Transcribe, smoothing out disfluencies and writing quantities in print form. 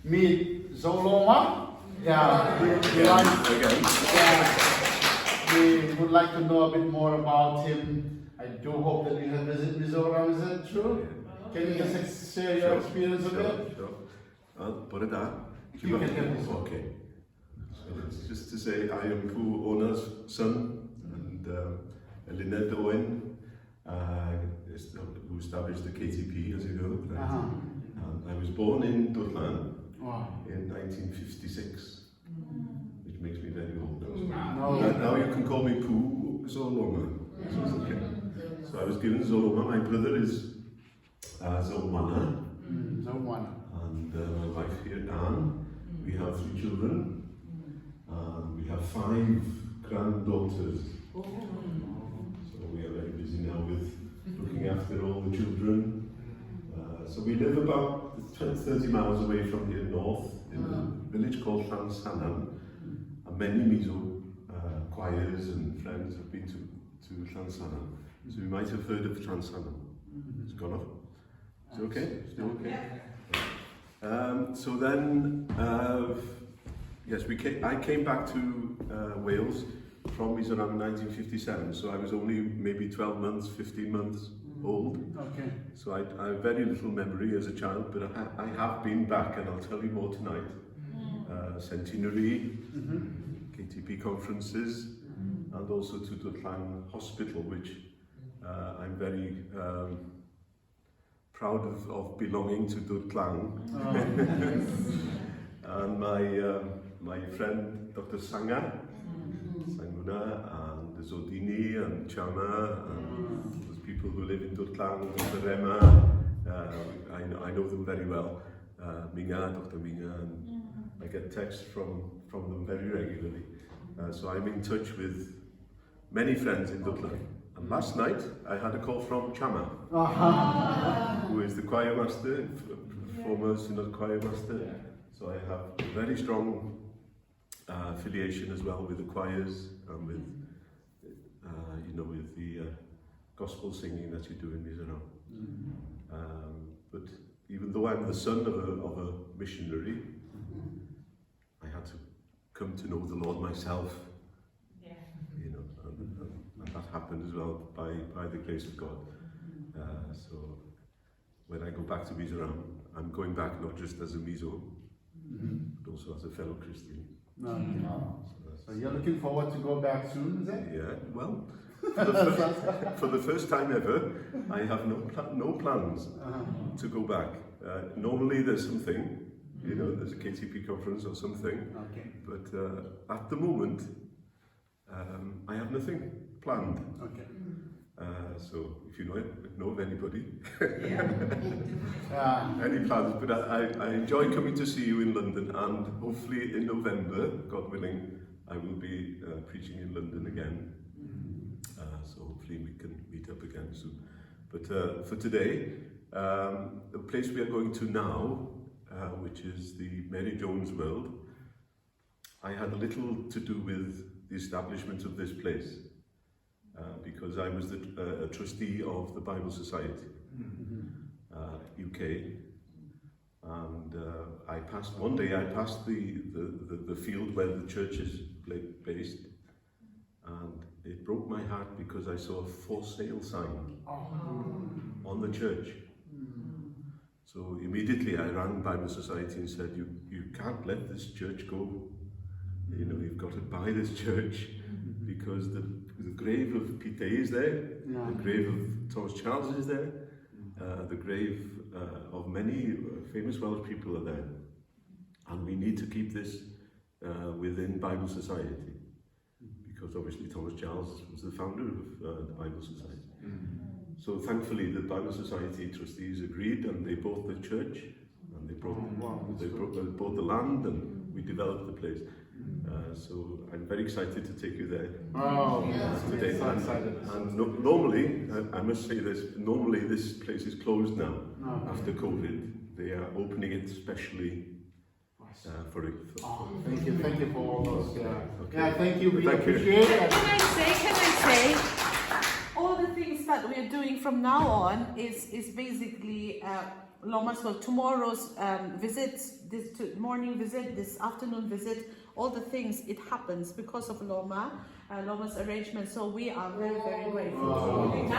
meet Zolawma. Yeah, we would like to know a bit more about him. I do hope that you have visited Mizoram, is that true? Can you just share your experience a bit? Sure. Put it down. You can get this. Okay. So it's just to say I am Pu Awna's son and Lynette Owen, who established the KTP, as you know. And I was born in Durban in 1956, which makes me very old now. Now you can call me Pu Zolawma. Okay. So I was given Zolawma. My brother is Zolawma. And my wife here, Anne. We have 3 children. We have 5 granddaughters. So we are very busy now with looking after all the children. So we live about 30 miles away from here north, in a village called Llansannan. And many Mizo choirs and friends have been to Llansannan. So you might have heard of Llansannan. It's gone off. Is it okay? Still okay? So then, yes, I came back to Wales from Mizoram in 1957, so I was only maybe 12 months, 15 months old. Okay. So I have very little memory as a child, but I have been back, and I'll tell you more tonight. Centenary, KTP conferences, and also to Dutlang Hospital, which I'm very proud of belonging to Dutlang. And my friend Dr. Sanguna, and Zodini and Chama, and those people who live in Dutlang, Dr. Rema, I know them very well. Minga, Dr. Minga, and I get texts from them very regularly. So I'm in touch with many friends in Dutlang. And last night I had a call from Chama, who is the choir master, former synod choir master. So I have a very strong affiliation as well with the choirs and with, with the gospel singing that you do in Mizoram. But even though I'm the son of a missionary, I had to come to know the Lord myself. And that happened as well by the grace of God. So when I go back to Mizoram, I'm going back not just as a Mizo, but also as a fellow Christian. So you're looking forward to go back soon, is it? Yeah, well, for the first time ever, I have no plans to go back. Normally there's something, there's a KTP conference or something, but at the moment, I have nothing planned. So if you know of anybody, any plans, but I enjoy coming to see you in London, and hopefully in November, God willing, I will be preaching in London again. So hopefully we can meet up again soon. But for today, the place we are going to now, which is the Mary Jones World, I had a little to do with the establishment of this place. Because I was a trustee of the Bible Society, UK, and one day I passed the field where the church is based, and it broke my heart because I saw a for sale sign on the church. So immediately I rang Bible Society and said, you can't let this church go. You've got to buy this church, because the grave of Pete is there, the grave of Thomas Charles is there, the grave of many famous Welsh people are there, and we need to keep this within Bible Society, because obviously Thomas Charles was the founder of the Bible Society. So thankfully the Bible Society trustees agreed, and they bought the church, and they bought the land, and we developed the place. So I'm very excited to take you there today. And normally, I must say this, normally this place is closed now after COVID. They are opening it specially for it. Thank you for all those. Thank you. We appreciate it. Can I say, all the things that we are doing from now on is basically Loma, so tomorrow's visit, this morning visit, this afternoon visit, all the things, it happens because of Loma, Loma's arrangement. So we are very, very grateful.